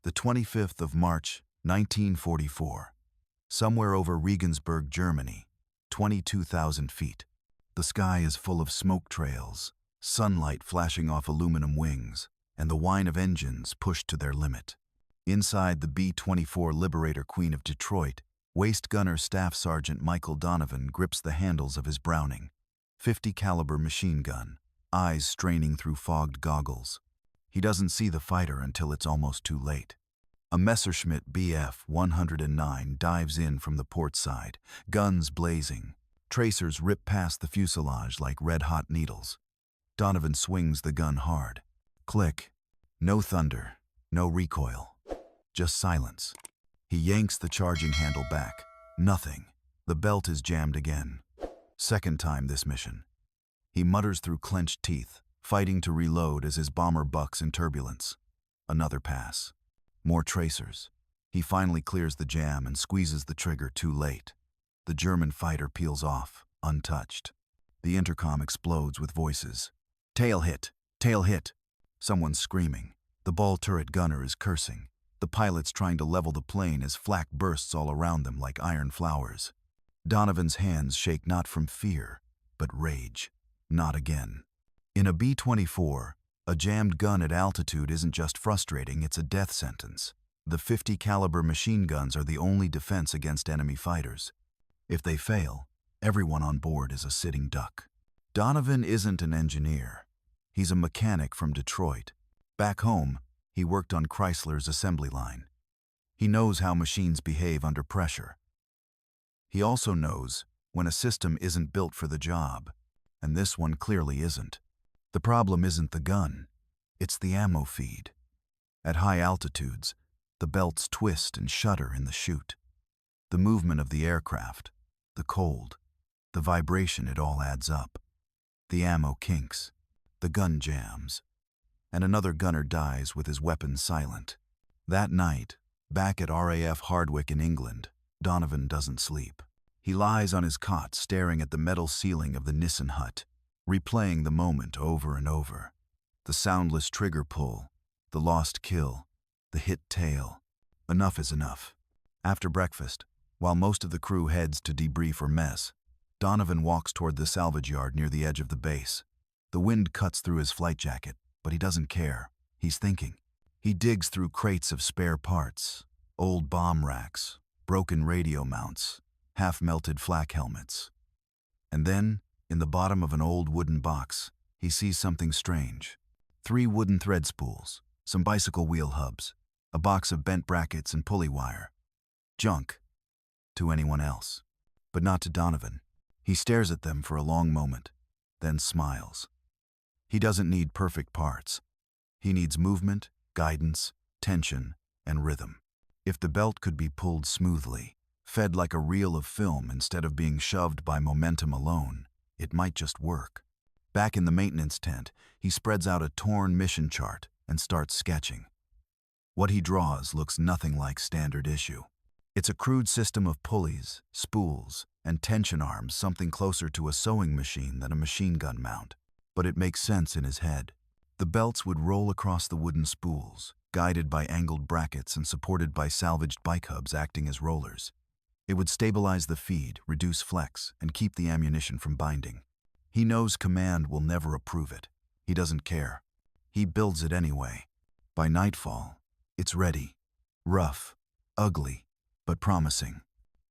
The 25th of March, 1944. Somewhere over Regensburg, Germany, 22,000 feet. The sky is full of smoke trails, sunlight flashing off aluminum wings, and the whine of engines pushed to their limit. Inside the B-24 Liberator, Queen of Detroit, waist gunner Staff Sergeant Michael Donovan grips the handles of his Browning .50 caliber machine gun, eyes straining through fogged goggles. He doesn't see the fighter until it's almost too late. A Messerschmitt Bf 109 dives in from the port side, guns blazing. Tracers rip past the fuselage like red-hot needles. Donovan swings the gun hard. Click. No thunder, no recoil. Just silence. He yanks the charging handle back. Nothing. The belt is jammed again. Second time this mission. He mutters through clenched teeth, fighting to reload as his bomber bucks in turbulence. Another pass. More tracers. He finally clears the jam and squeezes the trigger too late. The German fighter peels off, untouched. The intercom explodes with voices. Tail hit! Tail hit! Someone's screaming. The ball turret gunner is cursing. The pilot's trying to level the plane as flak bursts all around them like iron flowers. Donovan's hands shake not from fear, but rage. Not again. In a B-24, a jammed gun at altitude isn't just frustrating, it's a death sentence. The .50 caliber machine guns are the only defense against enemy fighters. If they fail, everyone on board is a sitting duck. Donovan isn't an engineer. He's a mechanic from Detroit. Back home, he worked on Chrysler's assembly line. He knows how machines behave under pressure. He also knows when a system isn't built for the job, and this one clearly isn't. The problem isn't the gun, it's the ammo feed. At high altitudes, the belts twist and shudder in the chute. The movement of the aircraft, the cold, the vibration, it all adds up. The ammo kinks, the gun jams, and another gunner dies with his weapon silent. That night, back at RAF Hardwicke in England, Donovan doesn't sleep. He lies on his cot staring at the metal ceiling of the Nissen hut, replaying the moment over and over. The soundless trigger pull, the lost kill, the hit tail. Enough is enough. After breakfast, while most of the crew heads to debrief or mess, Donovan walks toward the salvage yard near the edge of the base. The wind cuts through his flight jacket, but he doesn't care. He's thinking. He digs through crates of spare parts, old bomb racks, broken radio mounts, half-melted flak helmets. And then, in the bottom of an old wooden box, he sees something strange. 3 wooden thread spools, some bicycle wheel hubs, a box of bent brackets and pulley wire. Junk. To anyone else. But not to Donovan. He stares at them for a long moment, then smiles. He doesn't need perfect parts. He needs movement, guidance, tension, and rhythm. If the belt could be pulled smoothly, fed like a reel of film instead of being shoved by momentum alone, it might just work. Back in the maintenance tent, he spreads out a torn mission chart and starts sketching. What he draws looks nothing like standard issue. It's a crude system of pulleys, spools, and tension arms, something closer to a sewing machine than a machine gun mount. But it makes sense in his head. The belts would roll across the wooden spools, guided by angled brackets and supported by salvaged bike hubs acting as rollers. It would stabilize the feed, reduce flex, and keep the ammunition from binding. He knows command will never approve it. He doesn't care. He builds it anyway. By nightfall, it's ready. Rough, ugly, but promising.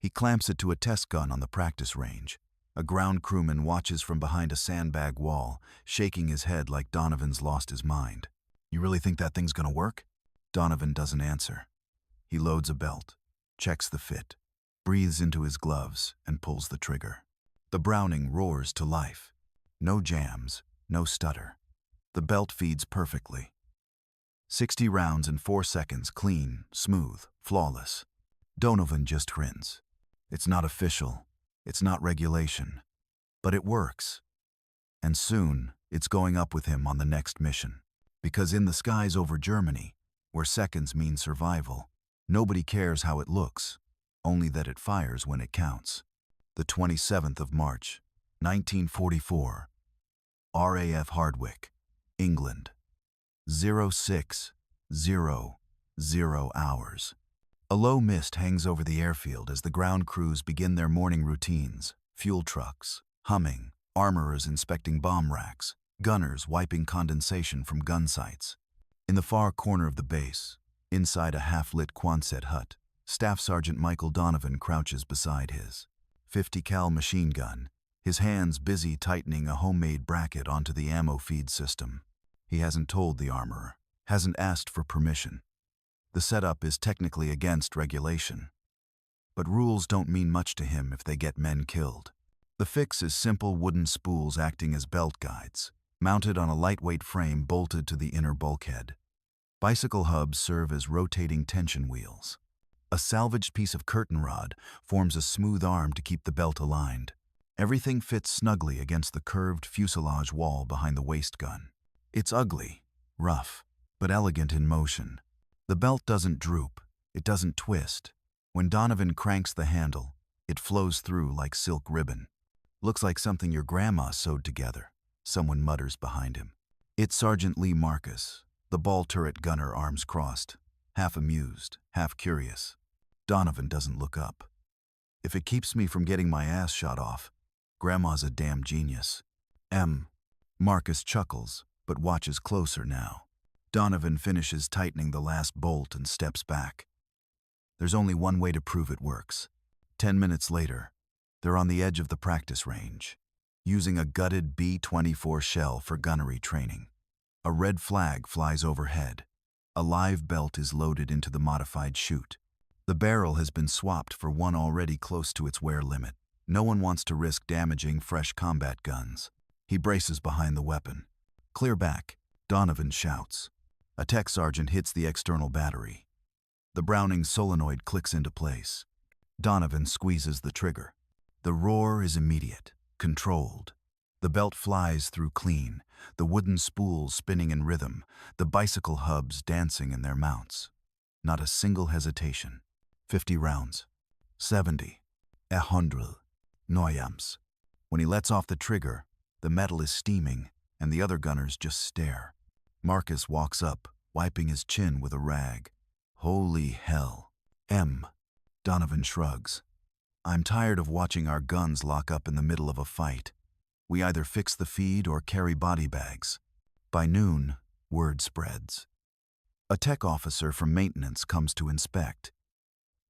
He clamps it to a test gun on the practice range. A ground crewman watches from behind a sandbag wall, shaking his head like Donovan's lost his mind. You really think that thing's gonna work? Donovan doesn't answer. He loads a belt, checks the fit, breathes into his gloves, and pulls the trigger. The Browning roars to life. No jams, no stutter. The belt feeds perfectly. 60 rounds in 4 seconds, clean, smooth, flawless. Donovan just grins. It's not official, it's not regulation, but it works. And soon, it's going up with him on the next mission. Because in the skies over Germany, where seconds mean survival, nobody cares how it looks, only that it fires when it counts. The 27th of March, 1944, RAF Hardwicke, England. 06000. 0 hours. A low mist hangs over the airfield as the ground crews begin their morning routines. Fuel trucks humming, armorers inspecting bomb racks, gunners wiping condensation from gun sights. In the far corner of the base, inside a half-lit Quonset hut, Staff Sergeant Michael Donovan crouches beside his 50 cal machine gun, his hands busy tightening a homemade bracket onto the ammo feed system. He hasn't told the armorer, hasn't asked for permission. The setup is technically against regulation. But rules don't mean much to him if they get men killed. The fix is simple wooden spools acting as belt guides, mounted on a lightweight frame bolted to the inner bulkhead. Bicycle hubs serve as rotating tension wheels. A salvaged piece of curtain rod forms a smooth arm to keep the belt aligned. Everything fits snugly against the curved fuselage wall behind the waist gun. It's ugly, rough, but elegant in motion. The belt doesn't droop, it doesn't twist. When Donovan cranks the handle, it flows through like silk ribbon. Looks like something your grandma sewed together, someone mutters behind him. It's Sergeant Lee Marcus, the ball turret gunner, arms crossed, half amused, half curious. Donovan doesn't look up. If it keeps me from getting my ass shot off, Grandma's a damn genius. Marcus chuckles, but watches closer now. Donovan finishes tightening the last bolt and steps back. There's only one way to prove it works. 10 minutes later, they're on the edge of the practice range, using a gutted B-24 shell for gunnery training. A red flag flies overhead. A live belt is loaded into the modified chute. The barrel has been swapped for one already close to its wear limit. No one wants to risk damaging fresh combat guns. He braces behind the weapon. Clear back, Donovan shouts. A tech sergeant hits the external battery. The Browning solenoid clicks into place. Donovan squeezes the trigger. The roar is immediate, controlled. The belt flies through clean, the wooden spools spinning in rhythm, the bicycle hubs dancing in their mounts. Not a single hesitation. 50 rounds. 70. 100. Noyams. When he lets off the trigger, the metal is steaming, and the other gunners just stare. Marcus walks up, wiping his chin with a rag. Holy hell. Donovan shrugs. I'm tired of watching our guns lock up in the middle of a fight. We either fix the feed or carry body bags. By noon, word spreads. A tech officer from maintenance comes to inspect.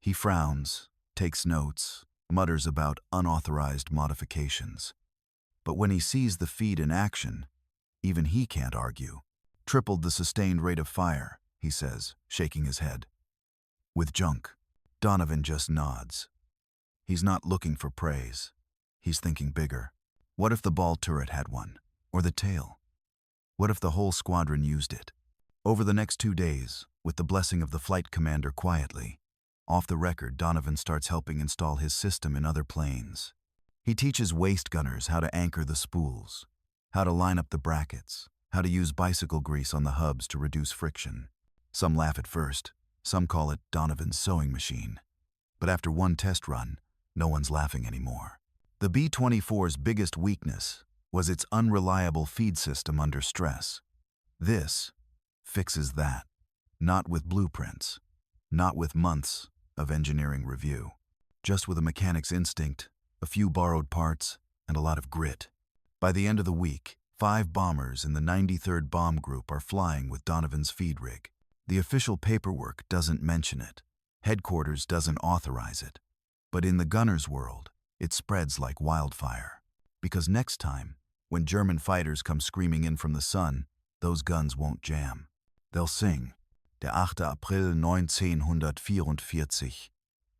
He frowns, takes notes, mutters about unauthorized modifications. But when he sees the feed in action, even he can't argue. Tripled the sustained rate of fire, he says, shaking his head. With junk, Donovan just nods. He's not looking for praise. He's thinking bigger. What if the ball turret had one? Or the tail? What if the whole squadron used it? Over the next 2 days, with the blessing of the flight commander quietly, off the record, Donovan starts helping install his system in other planes. He teaches waist gunners how to anchor the spools, how to line up the brackets, how to use bicycle grease on the hubs to reduce friction. Some laugh at first, some call it Donovan's sewing machine. But after one test run, no one's laughing anymore. The B-24's biggest weakness was its unreliable feed system under stress. This fixes that. Not with blueprints, not with months of engineering review, just with a mechanic's instinct, a few borrowed parts, and a lot of grit. By the end of the week, 5 bombers in the 93rd Bomb Group are flying with Donovan's feed rig. The official paperwork doesn't mention it. Headquarters doesn't authorize it. But in the gunner's world, it spreads like wildfire. Because next time, when German fighters come screaming in from the sun, those guns won't jam. They'll sing, Der 8. April 1944,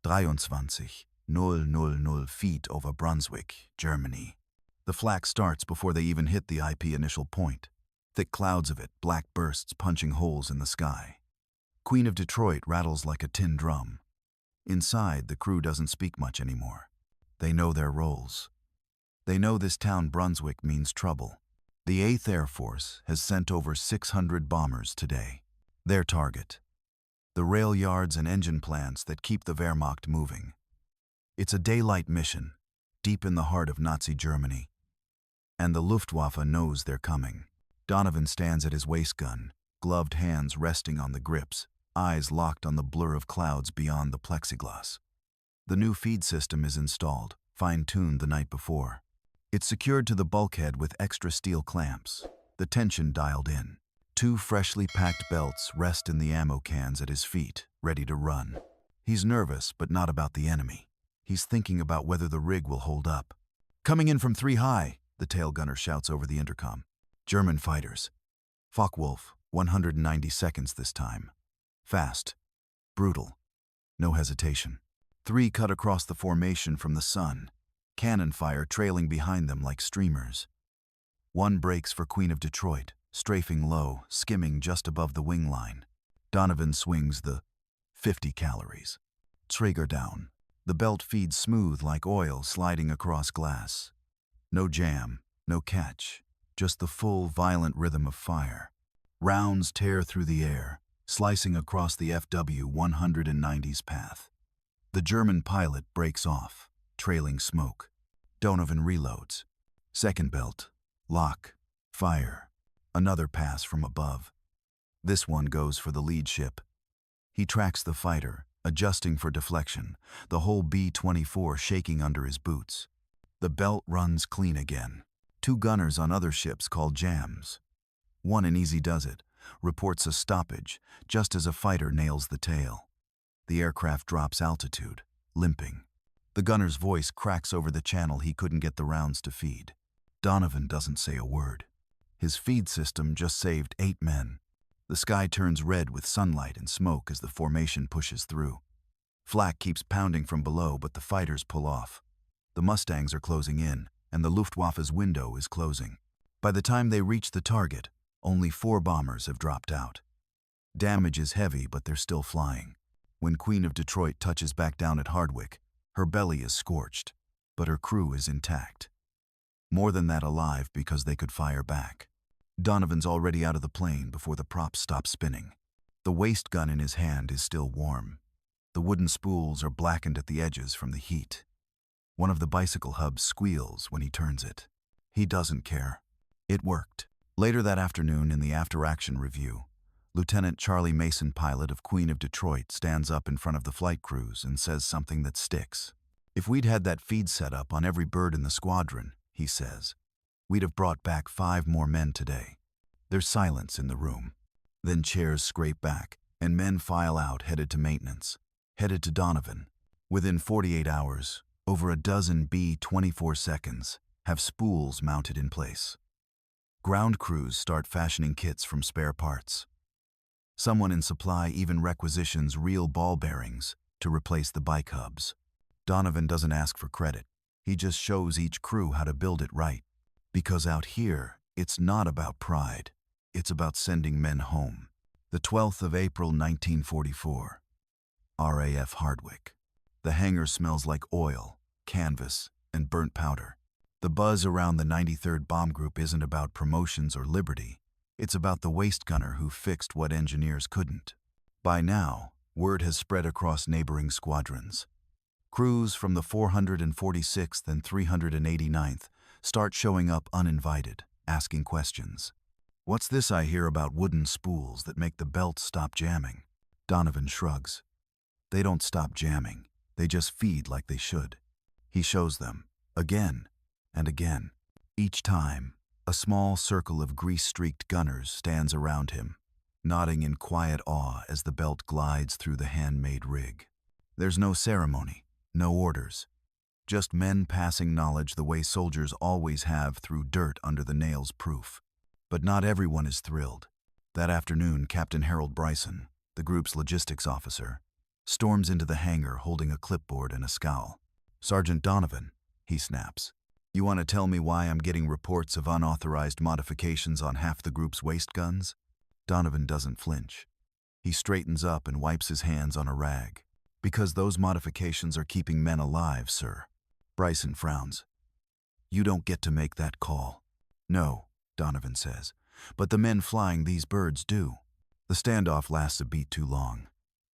23:000 feet over Brunswick, Germany. The flak starts before they even hit the IP initial point. Thick clouds of it, black bursts punching holes in the sky. Queen of Detroit rattles like a tin drum. Inside, the crew doesn't speak much anymore. They know their roles. They know this town Brunswick means trouble. The 8th Air Force has sent over 600 bombers today. Their target: the rail yards and engine plants that keep the Wehrmacht moving. It's a daylight mission, deep in the heart of Nazi Germany. And the Luftwaffe knows they're coming. Donovan stands at his waist gun, gloved hands resting on the grips, eyes locked on the blur of clouds beyond the plexiglass. The new feed system is installed, fine-tuned the night before. It's secured to the bulkhead with extra steel clamps, the tension dialed in. 2 freshly packed belts rest in the ammo cans at his feet, ready to run. He's nervous, but not about the enemy. He's thinking about whether the rig will hold up. "Coming in from 3 high, the tail gunner shouts over the intercom. German fighters. Focke-Wulf, 190 seconds this time. Fast. Brutal. No hesitation. 3 cut across the formation from the sun, cannon fire trailing behind them like streamers. 1 breaks for Queen of Detroit, strafing low, skimming just above the wing line. Donovan swings the 50 calories. Trigger down. The belt feeds smooth like oil sliding across glass. No jam, no catch, just the full, violent rhythm of fire. Rounds tear through the air, slicing across the FW-190's path. The German pilot breaks off, trailing smoke. Donovan reloads. Second belt. Lock. Fire. Another pass from above. This one goes for the lead ship. He tracks the fighter, adjusting for deflection, the whole B-24 shaking under his boots. The belt runs clean again. 2 gunners on other ships call jams. 1 in Easy Does It reports a stoppage just as a fighter nails the tail. The aircraft drops altitude, limping. The gunner's voice cracks over the channel he couldn't get the rounds to feed. Donovan doesn't say a word. His feed system just saved 8 men. The sky turns red with sunlight and smoke as the formation pushes through. Flak keeps pounding from below, but the fighters pull off. The Mustangs are closing in, and the Luftwaffe's window is closing. By the time they reach the target, only 4 bombers have dropped out. Damage is heavy, but they're still flying. When Queen of Detroit touches back down at Hardwick, her belly is scorched, but her crew is intact. More than that, alive because they could fire back. Donovan's already out of the plane before the props stop spinning. The waist gun in his hand is still warm. The wooden spools are blackened at the edges from the heat. One of the bicycle hubs squeals when he turns it. He doesn't care. It worked. Later that afternoon in the after-action review, Lieutenant Charlie Mason, pilot of Queen of Detroit, stands up in front of the flight crews and says something that sticks. "If we'd had that feed set up on every bird in the squadron," he says, "we'd have brought back 5 more men today." There's silence in the room. Then chairs scrape back, and men file out, headed to maintenance, headed to Donovan. Within 48 hours, over a dozen B-24 have spools mounted in place. Ground crews start fashioning kits from spare parts. Someone in supply even requisitions real ball bearings to replace the bike hubs. Donovan doesn't ask for credit. He just shows each crew how to build it right. Because out here, it's not about pride. It's about sending men home. The 12th of April, 1944. RAF Hardwick. The hangar smells like oil, canvas, and burnt powder. The buzz around the 93rd Bomb Group isn't about promotions or liberty. It's about the waist gunner who fixed what engineers couldn't. By now, word has spread across neighboring squadrons. Crews from the 446th and 389th start showing up uninvited, asking questions. "What's this I hear about wooden spools that make the belt stop jamming?" Donovan shrugs. "They don't stop jamming. They just feed like they should." He shows them, again and again. Each time, a small circle of grease-streaked gunners stands around him, nodding in quiet awe as the belt glides through the handmade rig. There's no ceremony, no orders, just men passing knowledge the way soldiers always have through dirt under the nails proof. But not everyone is thrilled. That afternoon, Captain Harold Bryson, the group's logistics officer, storms into the hangar holding a clipboard and a scowl. "Sergeant Donovan," he snaps, "you want to tell me why I'm getting reports of unauthorized modifications on half the group's waist guns?" Donovan doesn't flinch. He straightens up and wipes his hands on a rag. "Because those modifications are keeping men alive, sir." Bryson frowns. "You don't get to make that call." "No," Donovan says, "but the men flying these birds do." The standoff lasts a beat too long.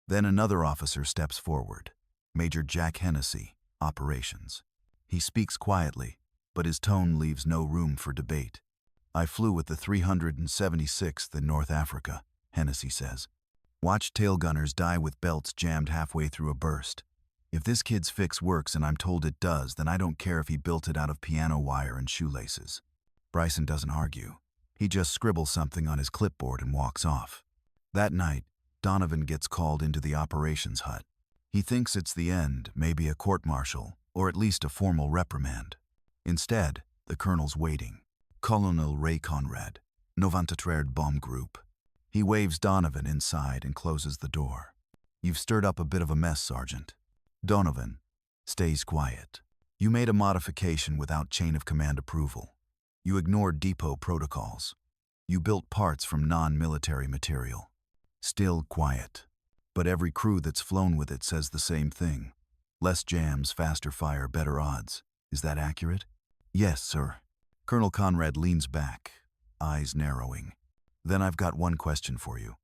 Then another officer steps forward, Major Jack Hennessy, Operations. He speaks quietly, but his tone leaves no room for debate. "I flew with the 376th in North Africa," Hennessy says. Watch tail gunners die with belts jammed halfway through a burst. If this kid's fix works and I'm told it does, then I don't care if he built it out of piano wire and shoelaces. Bryson doesn't argue. He just scribbles something on his clipboard and walks off. That night, Donovan gets called into the operations hut. He thinks it's the end, maybe a court-martial, or at least a formal reprimand. Instead, the colonel's waiting. Colonel Ray Conrad, 93 Bomb Group. He waves Donovan inside and closes the door. You've stirred up a bit of a mess, Sergeant. Donovan stays quiet. You made a modification without chain of command approval. You ignored depot protocols. You built parts from non-military material. Still quiet. But every crew that's flown with it says the same thing. Less jams, faster fire, better odds. Is that accurate? Yes, sir. Colonel Conrad leans back, eyes narrowing. Then I've got one question for you.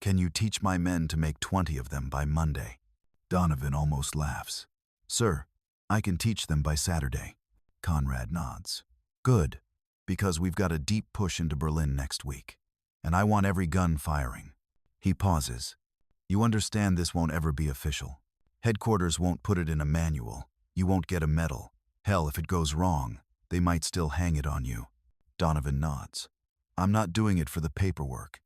Can you teach my men to make 20 of them by Monday? Donovan almost laughs. Sir, I can teach them by Saturday. Conrad nods. Good, because we've got a deep push into Berlin next week, and I want every gun firing. He pauses. You understand this won't ever be official. Headquarters won't put it in a manual. You won't get a medal. Hell, if it goes wrong, they might still hang it on you. Donovan nods. I'm not doing it for the paperwork.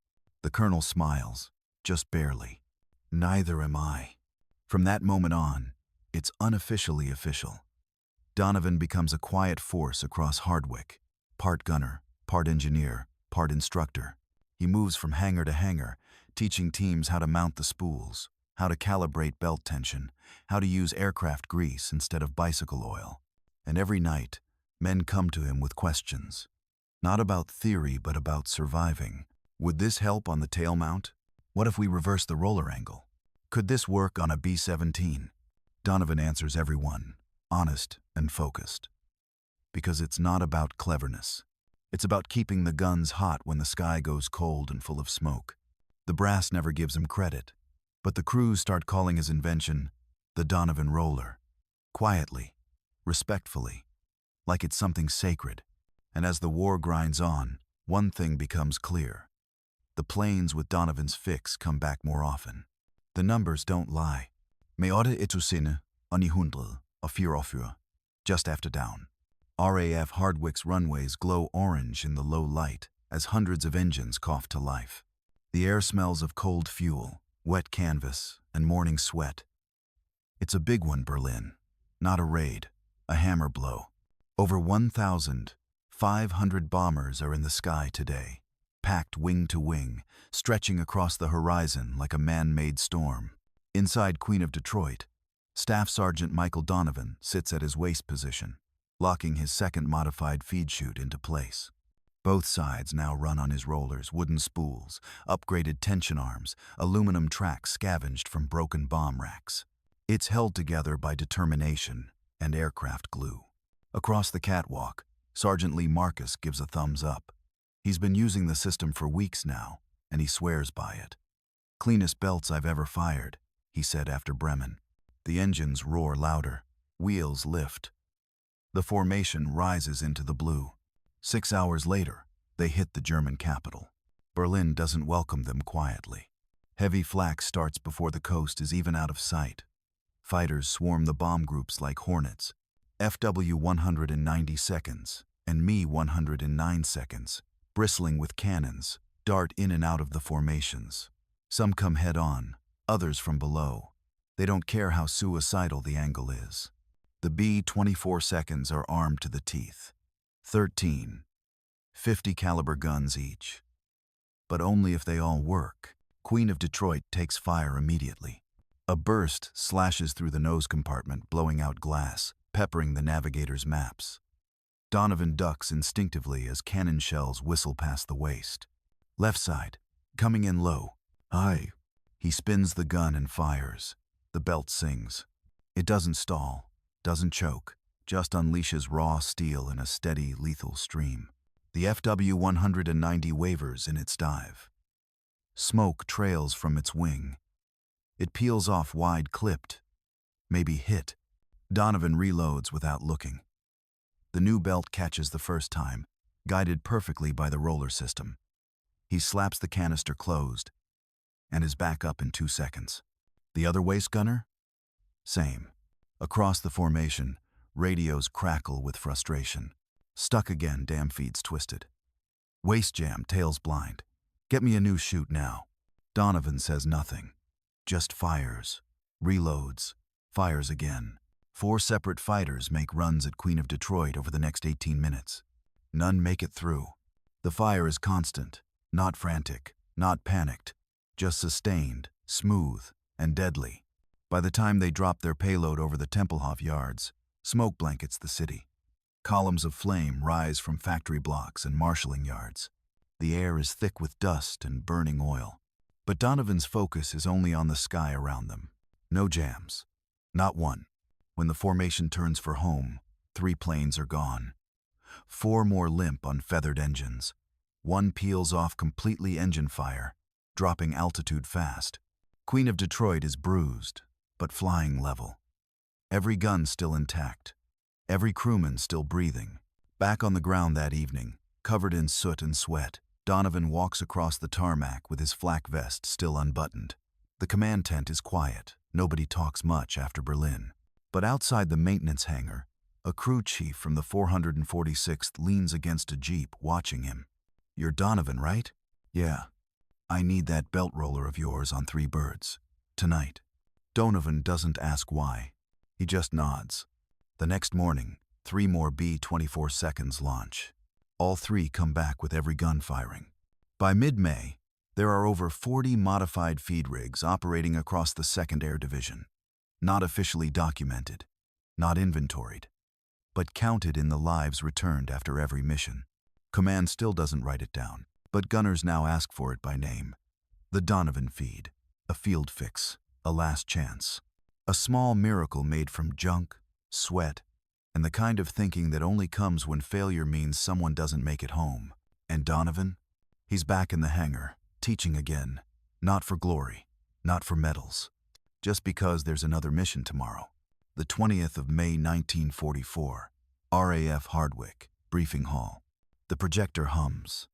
The colonel smiles, just barely. Neither am I. From that moment on, it's unofficially official. Donovan becomes a quiet force across Hardwick, part gunner, part engineer, part instructor. He moves from hangar to hangar, teaching teams how to mount the spools, how to calibrate belt tension, how to use aircraft grease instead of bicycle oil. And every night, men come to him with questions. Not about theory, but about surviving. Would this help on the tail mount? What if we reverse the roller angle? Could this work on a B-17? Donovan answers everyone, honest and focused. Because it's not about cleverness. It's about keeping the guns hot when the sky goes cold and full of smoke. The brass never gives him credit, but the crews start calling his invention the Donovan Roller. Quietly, respectfully, like it's something sacred. And as the war grinds on, one thing becomes clear. The planes with Donovan's fix come back more often. The numbers don't lie. Meade etusine, onihundrel, ofur, just after down. RAF Hardwick's runways glow orange in the low light as hundreds of engines cough to life. The air smells of cold fuel, wet canvas, and morning sweat. It's a big one, Berlin. Not a raid, a hammer blow. Over 1,500 bombers are in the sky today, packed wing to wing, stretching across the horizon like a man-made storm. Inside Queen of Detroit, Staff Sergeant Michael Donovan sits at his waist position, locking his second modified feed chute into place. Both sides now run on his rollers, wooden spools, upgraded tension arms, aluminum tracks scavenged from broken bomb racks. It's held together by determination and aircraft glue. Across the catwalk, Sergeant Lee Marcus gives a thumbs up. He's been using the system for weeks now, and he swears by it. Cleanest belts I've ever fired, he said after Bremen. The engines roar louder, wheels lift. The formation rises into the blue. 6 hours later, they hit the German capital. Berlin doesn't welcome them quietly. Heavy flak starts before the coast is even out of sight. Fighters swarm the bomb groups like hornets. FW 190 seconds and Me 109 seconds, bristling with cannons, dart in and out of the formations. Some come head on, others from below. They don't care how suicidal the angle is. The B-24 seconds are armed to the teeth. 13, 50 caliber guns each. But only if they all work. Queen of Detroit takes fire immediately. A burst slashes through the nose compartment, blowing out glass, peppering the navigator's maps. Donovan ducks instinctively as cannon shells whistle past the waist. Left side, coming in low. Aye. He spins the gun and fires. The belt sings. It doesn't stall, doesn't choke, just unleashes raw steel in a steady, lethal stream. The FW 190 wavers in its dive. Smoke trails from its wing. It peels off wide, clipped, maybe hit. Donovan reloads without looking. The new belt catches the first time, guided perfectly by the roller system. He slaps the canister closed, and is back up in 2 seconds. The other waist gunner? Same. Across the formation, radios crackle with frustration. Stuck again, damn feed's twisted. Waist jam, tails blind. Get me a new chute now. Donovan says nothing. Just fires. Reloads. Fires again. 4 separate fighters make runs at Queen of Detroit over the next 18 minutes. None make it through. The fire is constant, not frantic, not panicked, just sustained, smooth, and deadly. By the time they drop their payload over the Tempelhof yards, smoke blankets the city. Columns of flame rise from factory blocks and marshalling yards. The air is thick with dust and burning oil. But Donovan's focus is only on the sky around them. No jams. Not one. When the formation turns for home, 3 planes are gone. 4 more limp on feathered engines. 1 peels off completely engine fire, dropping altitude fast. Queen of Detroit is bruised, but flying level. Every gun still intact. Every crewman still breathing. Back on the ground that evening, covered in soot and sweat, Donovan walks across the tarmac with his flak vest still unbuttoned. The command tent is quiet. Nobody talks much after Berlin. But outside the maintenance hangar, a crew chief from the 446th leans against a jeep watching him. "You're Donovan, right?" "Yeah. I need that belt roller of yours on 3 birds. Tonight." Donovan doesn't ask why. He just nods. The next morning, 3 more B-24 launch. All 3 come back with every gun firing. By mid-May, there are over 40 modified feed rigs operating across the 2nd Air Division. Not officially documented, not inventoried, but counted in the lives returned after every mission. Command still doesn't write it down, but gunners now ask for it by name. The Donovan Feed, a field fix, a last chance. A small miracle made from junk, sweat, and the kind of thinking that only comes when failure means someone doesn't make it home. And Donovan? He's back in the hangar, teaching again. Not for glory, not for medals. Just because there's another mission tomorrow. The 20th of May 1944, RAF Hardwick, briefing hall. The projector hums.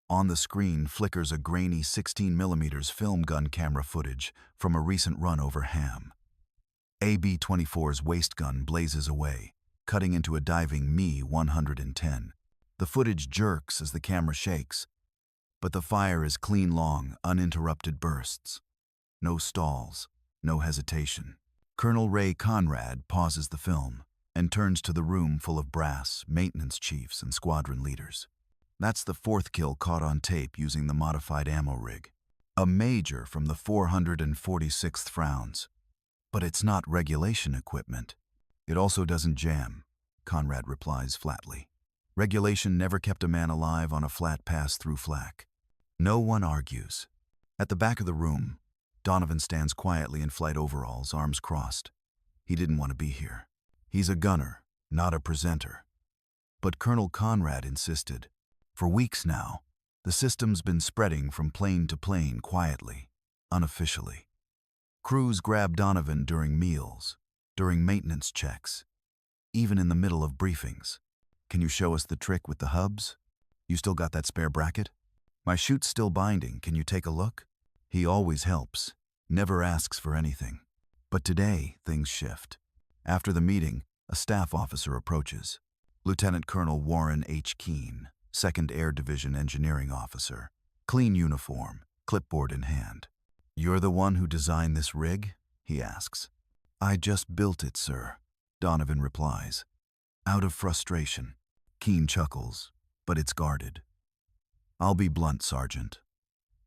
On the screen flickers a grainy 16mm film gun camera footage from a recent run over Ham. B-24's waist gun blazes away, cutting into a diving Me-110. The footage jerks as the camera shakes, but the fire is clean long, uninterrupted bursts. No stalls. No hesitation. Colonel Ray Conrad pauses the film and turns to the room full of brass, maintenance chiefs, and squadron leaders. That's the 4th kill caught on tape using the modified ammo rig. A major from the 446th frowns. But it's not regulation equipment. It also doesn't jam, Conrad replies flatly. Regulation never kept a man alive on a flat pass through flak. No one argues. At the back of the room, Donovan stands quietly in flight overalls, arms crossed. He didn't want to be here. He's a gunner, not a presenter. But Colonel Conrad insisted. For weeks now, the system's been spreading from plane to plane quietly, unofficially. Crews grab Donovan during meals, during maintenance checks, even in the middle of briefings. "Can you show us the trick with the hubs? You still got that spare bracket? My chute's still binding, can you take a look?" He always helps, never asks for anything. But today, things shift. After the meeting, a staff officer approaches. Lieutenant Colonel Warren H. Keene, 2nd Air Division Engineering Officer. Clean uniform, clipboard in hand. "You're the one who designed this rig?" he asks. "I just built it, sir," Donovan replies. Out of frustration, Keene chuckles, but it's guarded. "I'll be blunt, Sergeant.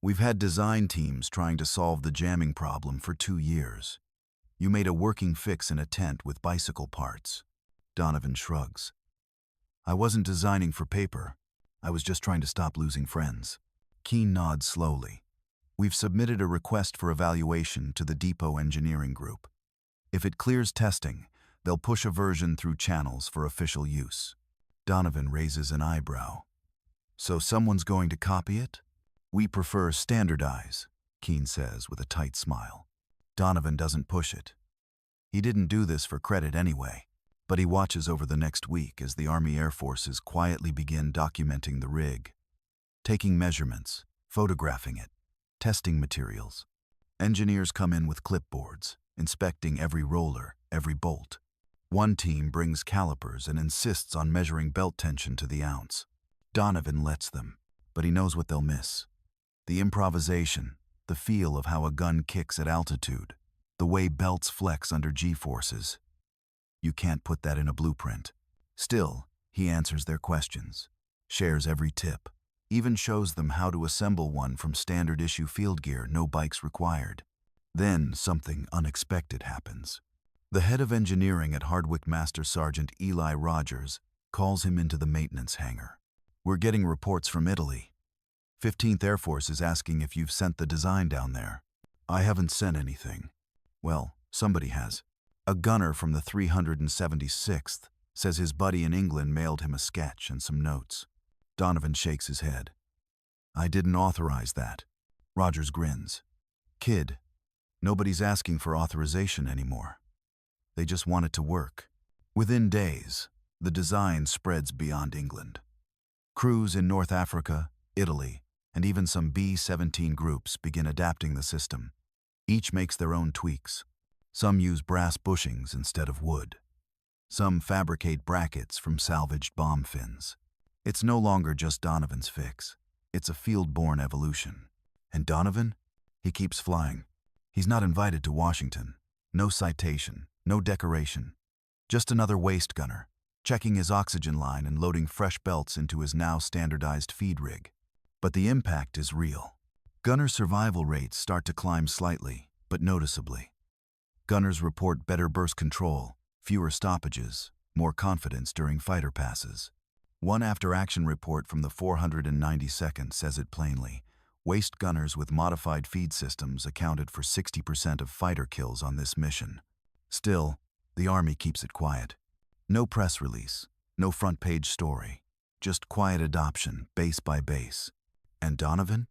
We've had design teams trying to solve the jamming problem for 2 years. You made a working fix in a tent with bicycle parts." Donovan shrugs. "I wasn't designing for paper. I was just trying to stop losing friends." Keene nods slowly. "We've submitted a request for evaluation to the Depot Engineering Group. If it clears testing, they'll push a version through channels for official use." Donovan raises an eyebrow. "So someone's going to copy it?" "We prefer standardize," Keene says with a tight smile. Donovan doesn't push it. He didn't do this for credit anyway, but he watches over the next week as the Army Air Forces quietly begin documenting the rig, taking measurements, photographing it, testing materials. Engineers come in with clipboards, inspecting every roller, every bolt. One team brings calipers and insists on measuring belt tension to the ounce. Donovan lets them, but he knows what they'll miss. The improvisation, the feel of how a gun kicks at altitude, the way belts flex under G-forces. You can't put that in a blueprint. Still, he answers their questions, shares every tip, even shows them how to assemble one from standard issue field gear, no bikes required. Then something unexpected happens. The head of engineering at Hardwick, Master Sergeant Eli Rogers, calls him into the maintenance hangar. "We're getting reports from Italy. 15th Air Force is asking if you've sent the design down there." "I haven't sent anything." "Well, somebody has. A gunner from the 376th says his buddy in England mailed him a sketch and some notes." Donovan shakes his head. "I didn't authorize that." Rogers grins. "Kid, nobody's asking for authorization anymore. They just want it to work." Within days, the design spreads beyond England. Crews in North Africa, Italy, and even some B-17 groups begin adapting the system. Each makes their own tweaks. Some use brass bushings instead of wood. Some fabricate brackets from salvaged bomb fins. It's no longer just Donovan's fix. It's a field-borne evolution. And Donovan? He keeps flying. He's not invited to Washington. No citation, no decoration. Just another waste gunner, checking his oxygen line and loading fresh belts into his now standardized feed rig. But the impact is real. Gunner survival rates start to climb slightly, but noticeably. Gunners report better burst control, fewer stoppages, more confidence during fighter passes. One after-action report from the 492nd says it plainly. Waste gunners with modified feed systems accounted for 60% of fighter kills on this mission. Still, the Army keeps it quiet. No press release, no front-page story, just quiet adoption, base by base. And Donovan?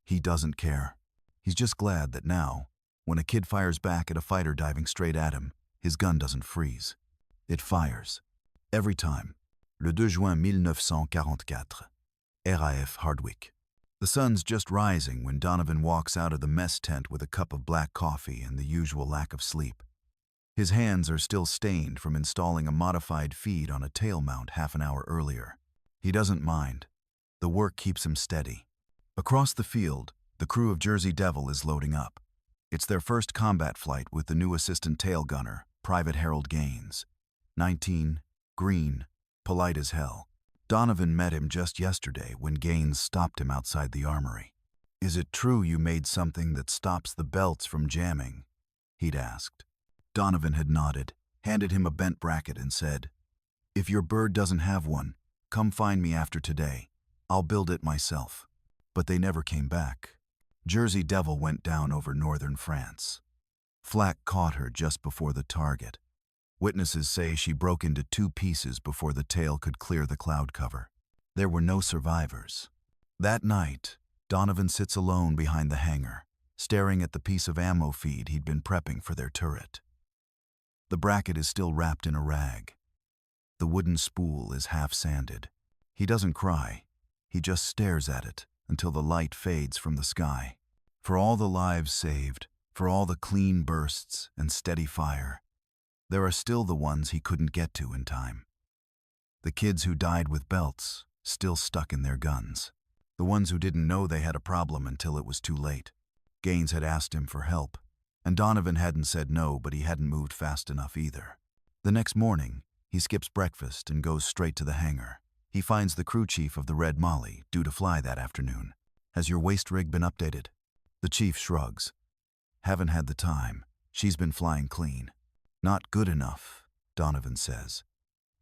He doesn't care. He's just glad that now, when a kid fires back at a fighter diving straight at him, his gun doesn't freeze. It fires. Every time. Le 2 juin 1944. RAF Hardwick. The sun's just rising when Donovan walks out of the mess tent with a cup of black coffee and the usual lack of sleep. His hands are still stained from installing a modified feed on a tail mount half an hour earlier. He doesn't mind. The work keeps him steady. Across the field, the crew of Jersey Devil is loading up. It's their first combat flight with the new assistant tail gunner, Private Harold Gaines. 19, green, polite as hell. Donovan met him just yesterday when Gaines stopped him outside the armory. "Is it true you made something that stops the belts from jamming?" he'd asked. Donovan had nodded, handed him a bent bracket and said, "If your bird doesn't have one, come find me after today. I'll build it myself." But they never came back. Jersey Devil went down over northern France. Flak caught her just before the target. Witnesses say she broke into 2 pieces before the tail could clear the cloud cover. There were no survivors. That night, Donovan sits alone behind the hangar, staring at the piece of ammo feed he'd been prepping for their turret. The bracket is still wrapped in a rag. The wooden spool is half sanded. He doesn't cry. He just stares at it until the light fades from the sky. For all the lives saved, for all the clean bursts and steady fire, there are still the ones he couldn't get to in time. The kids who died with belts, still stuck in their guns. The ones who didn't know they had a problem until it was too late. Gaines had asked him for help, and Donovan hadn't said no, but he hadn't moved fast enough either. The next morning, he skips breakfast and goes straight to the hangar. He finds the crew chief of the Red Molly, due to fly that afternoon. "Has your waist rig been updated?" The chief shrugs. "Haven't had the time. She's been flying clean." "Not good enough," Donovan says.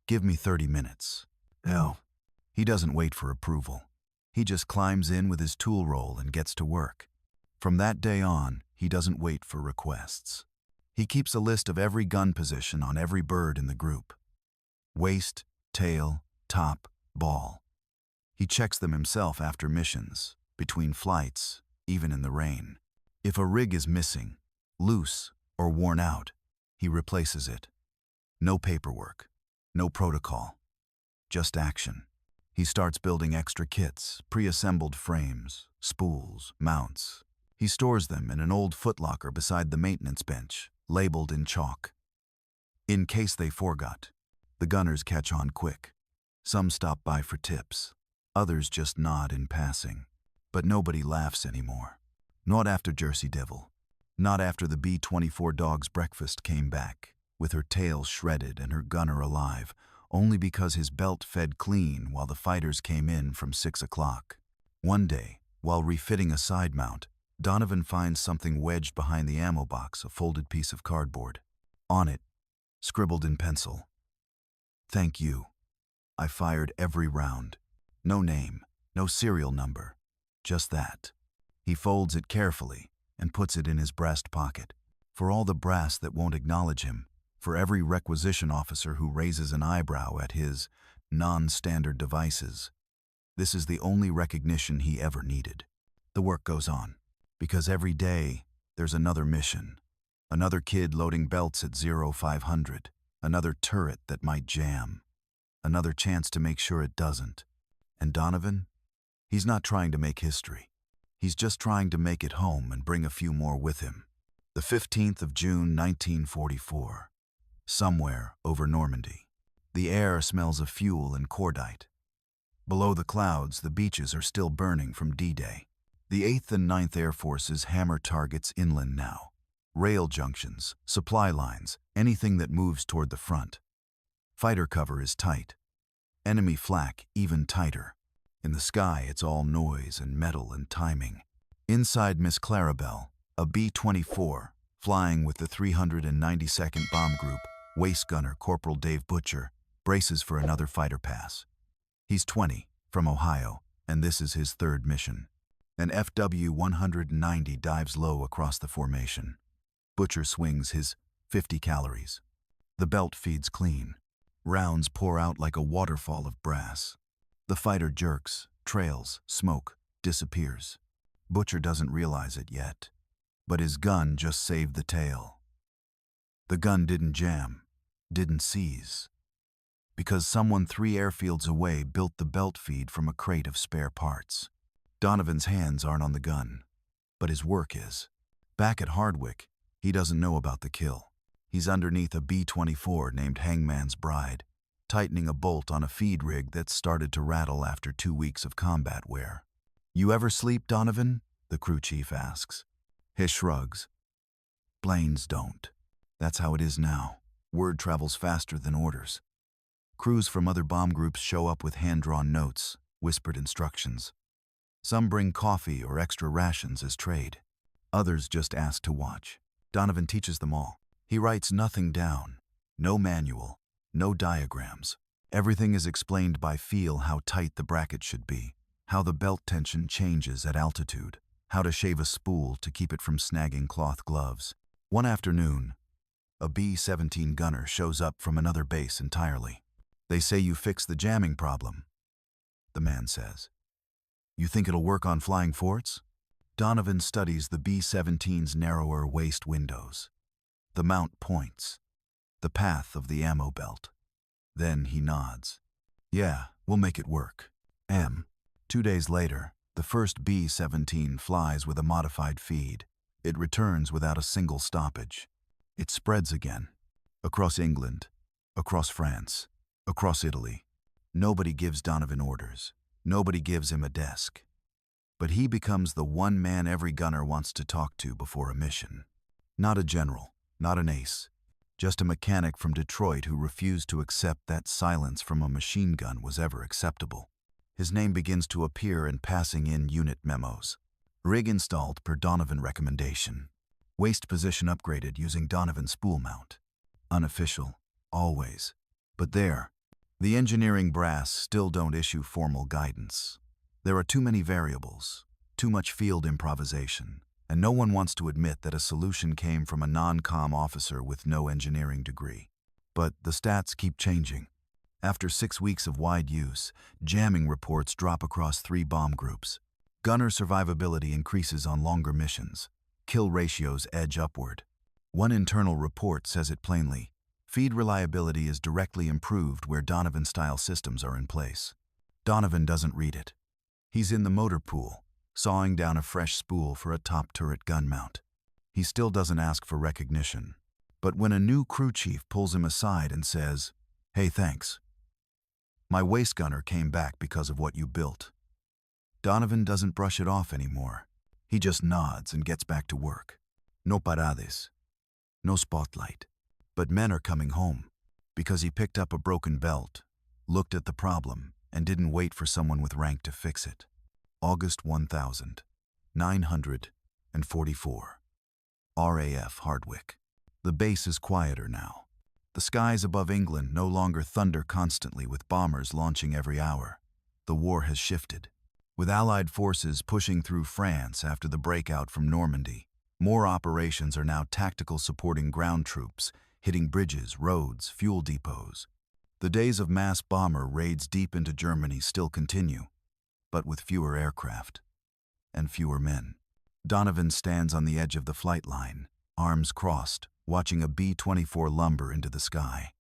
"Give me 30 minutes. Hell. He doesn't wait for approval. He just climbs in with his tool roll and gets to work. From that day on, he doesn't wait for requests. He keeps a list of every gun position on every bird in the group. Waist, tail, top, ball. He checks them himself after missions, between flights, even in the rain. If a rig is missing, loose, or worn out, he replaces it. No paperwork, no protocol, just action. He starts building extra kits, pre-assembled frames, spools, mounts. He stores them in an old footlocker beside the maintenance bench, labeled in chalk. In case they forgot. The gunners catch on quick. Some stop by for tips. Others just nod in passing. But nobody laughs anymore. Not after Jersey Devil. Not after the B-24 dog's breakfast came back, with her tail shredded and her gunner alive, only because his belt fed clean while the fighters came in from 6 o'clock. One day, while refitting a side mount, Donovan finds something wedged behind the ammo box, a folded piece of cardboard. On it, scribbled in pencil, "Thank you. I fired every round. No name, no serial number. Just that." He folds it carefully and puts it in his breast pocket. For all the brass that won't acknowledge him, for every requisition officer who raises an eyebrow at his non-standard devices, this is the only recognition he ever needed. The work goes on, because every day there's another mission. Another kid loading belts at 0500, another turret that might jam, another chance to make sure it doesn't. And Donovan? He's not trying to make history. He's just trying to make it home and bring a few more with him. The 15th of June, 1944. Somewhere over Normandy. The air smells of fuel and cordite. Below the clouds, the beaches are still burning from D-Day. The 8th and 9th Air Forces hammer targets inland now. Rail junctions, supply lines, anything that moves toward the front. Fighter cover is tight. Enemy flak even tighter. In the sky, it's all noise and metal and timing. Inside Miss Clarabelle, a B-24, flying with the 392nd Bomb Group, waist gunner Corporal Dave Butcher, braces for another fighter pass. He's 20, from Ohio, and this is his third mission. An FW-190 dives low across the formation. Butcher swings his 50 calories. The belt feeds clean. Rounds pour out like a waterfall of brass. The fighter jerks, trails, smoke, disappears. Butcher doesn't realize it yet, but his gun just saved the tail. The gun didn't jam, didn't seize, because someone 3 airfields away built the belt feed from a crate of spare parts. Donovan's hands aren't on the gun, but his work is. Back at Hardwick, he doesn't know about the kill. He's underneath a B-24 named Hangman's Bride, tightening a bolt on a feed rig that started to rattle after 2 weeks of combat wear. "You ever sleep, Donovan?" the crew chief asks. He shrugs. "Planes don't. That's how it is now. Word travels faster than orders." Crews from other bomb groups show up with hand-drawn notes, whispered instructions. Some bring coffee or extra rations as trade. Others just ask to watch. Donovan teaches them all. He writes nothing down. No manual, no diagrams. Everything is explained by feel: how tight the bracket should be, how the belt tension changes at altitude, how to shave a spool to keep it from snagging cloth gloves. One afternoon, a B-17 gunner shows up from another base entirely. "They say you fixed the jamming problem," the man says. "You think it'll work on flying forts?" Donovan studies the B-17's narrower waist windows, the mount points, the path of the ammo belt. Then he nods. "Yeah, we'll make it work." 2 days later, the first B-17 flies with a modified feed. It returns without a single stoppage. It spreads again. Across England, across France, across Italy. Nobody gives Donovan orders. Nobody gives him a desk. But he becomes the one man every gunner wants to talk to before a mission. Not a general, not an ace, just a mechanic from Detroit who refused to accept that silence from a machine gun was ever acceptable. His name begins to appear in passing in unit memos. Rig installed per Donovan recommendation. Waist position upgraded using Donovan spool mount. Unofficial, always. But there, the engineering brass still don't issue formal guidance. There are too many variables, too much field improvisation, and no one wants to admit that a solution came from a non-com officer with no engineering degree. But the stats keep changing. After 6 weeks of wide use, jamming reports drop across 3 bomb groups. Gunner survivability increases on longer missions. Kill ratios edge upward. One internal report says it plainly: feed reliability is directly improved where Donovan-style systems are in place. Donovan doesn't read it. He's in the motor pool, sawing down a fresh spool for a top turret gun mount. He still doesn't ask for recognition. But when a new crew chief pulls him aside and says, "Hey, thanks. My waist gunner came back because of what you built," Donovan doesn't brush it off anymore. He just nods and gets back to work. No parades, no spotlight. But men are coming home because he picked up a broken belt, looked at the problem, and didn't wait for someone with rank to fix it. August 1944. RAF Hardwick. The base is quieter now. The skies above England no longer thunder constantly with bombers launching every hour. The war has shifted. With Allied forces pushing through France after the breakout from Normandy, more operations are now tactical supporting ground troops, hitting bridges, roads, fuel depots. The days of mass bomber raids deep into Germany still continue, but with fewer aircraft and fewer men. Donovan stands on the edge of the flight line, arms crossed, watching a B-24 lumber into the sky.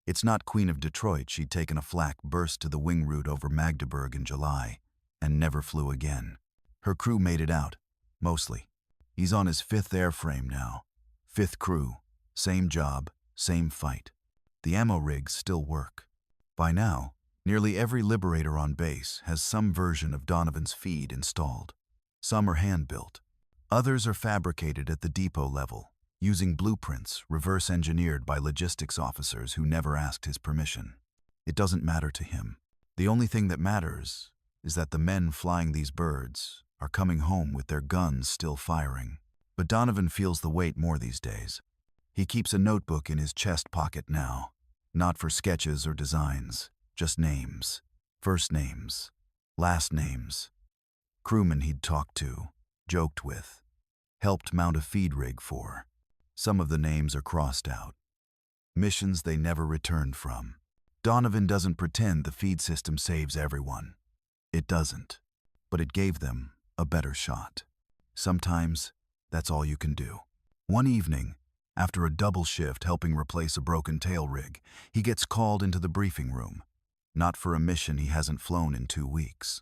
It's not Queen of Detroit. She'd taken a flak burst to the wing route over Magdeburg in July and never flew again. Her crew made it out, mostly. He's on his 5th airframe now. 5th crew, same job, same fight. The ammo rigs still work. By now, nearly every Liberator on base has some version of Donovan's Feed installed. Some are hand-built. Others are fabricated at the depot level, using blueprints reverse-engineered by logistics officers who never asked his permission. It doesn't matter to him. The only thing that matters is that the men flying these birds are coming home with their guns still firing. But Donovan feels the weight more these days. He keeps a notebook in his chest pocket now, not for sketches or designs, just names, first names, last names. Crewmen he'd talked to, joked with, helped mount a feed rig for. Some of the names are crossed out. Missions they never returned from. Donovan doesn't pretend the feed system saves everyone. It doesn't, but it gave them a better shot. Sometimes, that's all you can do. One evening, after a double shift helping replace a broken tail rig, he gets called into the briefing room. Not for a mission he hasn't flown in 2 weeks.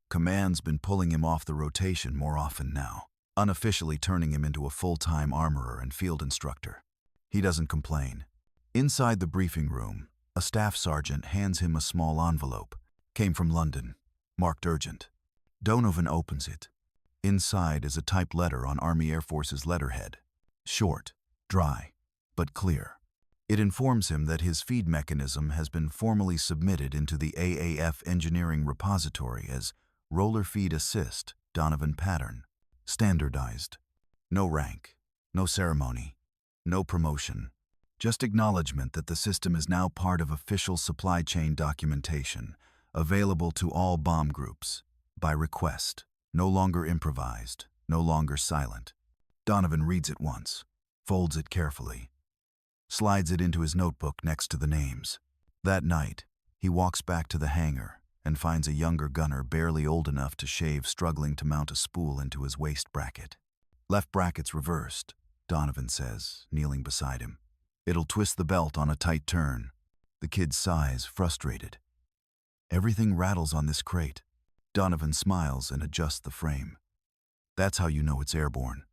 Command's been pulling him off the rotation more often now, unofficially turning him into a full-time armorer and field instructor. He doesn't complain. Inside the briefing room, a staff sergeant hands him a small envelope. Came from London, marked urgent. Donovan opens it. Inside is a typed letter on Army Air Force's letterhead. Short, dry, but clear. It informs him that his feed mechanism has been formally submitted into the AAF engineering repository as Roller Feed Assist Donovan Pattern. Standardized. No rank, no ceremony, no promotion. Just acknowledgement that the system is now part of official supply chain documentation, available to all bomb groups, by request, no longer improvised, no longer silent. Donovan reads it once, folds it carefully, slides it into his notebook next to the names. That night, he walks back to the hangar and finds a younger gunner barely old enough to shave struggling to mount a spool into his waist bracket. Left bracket's reversed, Donovan says, kneeling beside him. It'll twist the belt on a tight turn. The kid sighs, frustrated. Everything rattles on this crate. Donovan smiles and adjusts the frame. That's how you know it's airborne.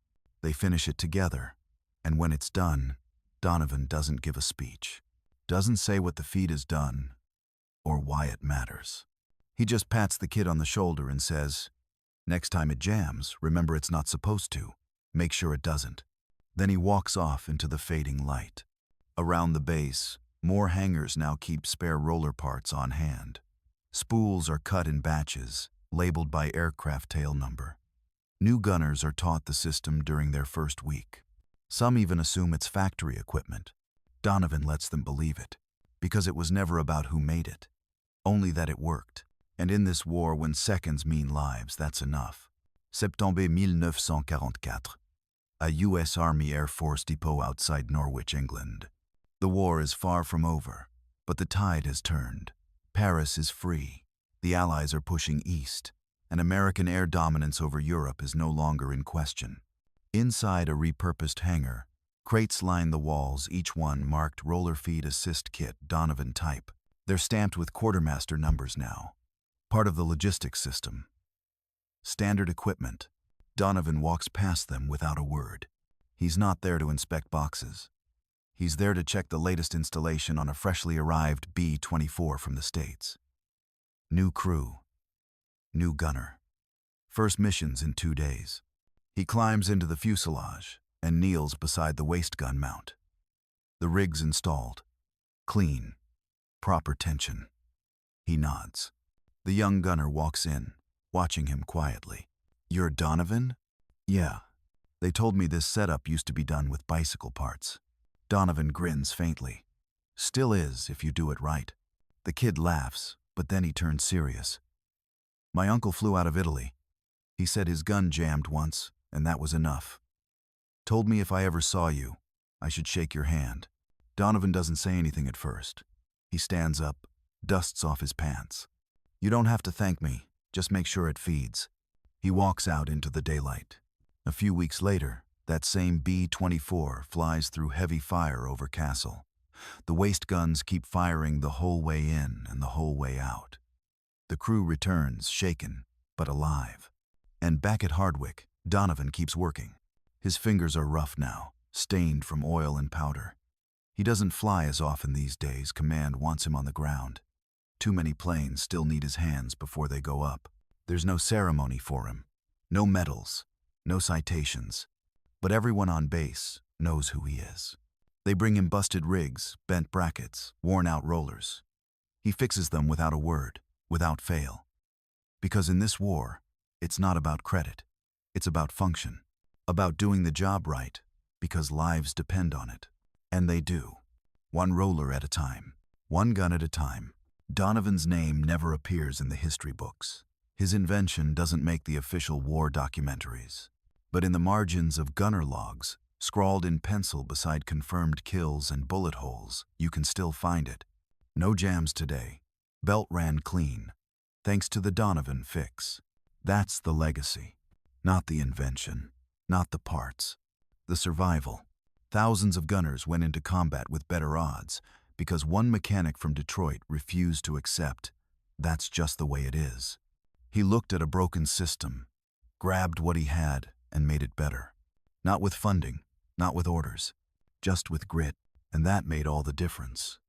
They finish it together, and when it's done, Donovan doesn't give a speech. Doesn't say what the feed has done, or why it matters. He just pats the kid on the shoulder and says, "Next time it jams, remember it's not supposed to. Make sure it doesn't." Then he walks off into the fading light. Around the base, more hangars now keep spare roller parts on hand. Spools are cut in batches, labeled by aircraft tail number. New gunners are taught the system during their first week. Some even assume it's factory equipment. Donovan lets them believe it, because it was never about who made it, only that it worked. And in this war, when seconds mean lives, that's enough. Septembre 1944. A U.S. Army Air Force depot outside Norwich, England. The war is far from over, but the tide has turned. Paris is free. The Allies are pushing east, and American air dominance over Europe is no longer in question. Inside a repurposed hangar, crates line the walls, each one marked Roller Feed Assist Kit Donovan type. They're stamped with quartermaster numbers now, part of the logistics system. Standard equipment. Donovan walks past them without a word. He's not there to inspect boxes. He's there to check the latest installation on a freshly arrived B-24 from the States. New crew. New gunner. First missions in 2 days. He climbs into the fuselage and kneels beside the waist gun mount. The rig's installed. Clean. Proper tension. He nods. The young gunner walks in, watching him quietly. "You're Donovan?" "Yeah. They told me this setup used to be done with bicycle parts." Donovan grins faintly. "Still is, if you do it right." The kid laughs, but then he turns serious. "My uncle flew out of Italy. He said his gun jammed once, and that was enough. Told me if I ever saw you, I should shake your hand." Donovan doesn't say anything at first. He stands up, dusts off his pants. "You don't have to thank me, just make sure it feeds." He walks out into the daylight. A few weeks later, that same B-24 flies through heavy fire over Castle. The waist guns keep firing the whole way in and the whole way out. The crew returns, shaken, but alive. And back at Hardwick, Donovan keeps working. His fingers are rough now, stained from oil and powder. He doesn't fly as often these days. Command wants him on the ground. Too many planes still need his hands before they go up. There's no ceremony for him. No medals. No citations. But everyone on base knows who he is. They bring him busted rigs, bent brackets, worn-out rollers. He fixes them without a word, without fail. Because in this war, it's not about credit. It's about function. About doing the job right, because lives depend on it. And they do. One roller at a time. One gun at a time. Donovan's name never appears in the history books. His invention doesn't make the official war documentaries. But in the margins of gunner logs, scrawled in pencil beside confirmed kills and bullet holes, you can still find it. No jams today. Belt ran clean. Thanks to the Donovan fix. That's the legacy. Not the invention. Not the parts. The survival. Thousands of gunners went into combat with better odds because one mechanic from Detroit refused to accept that's just the way it is. He looked at a broken system, grabbed what he had, and made it better. Not with funding, not with orders, just with grit, and that made all the difference.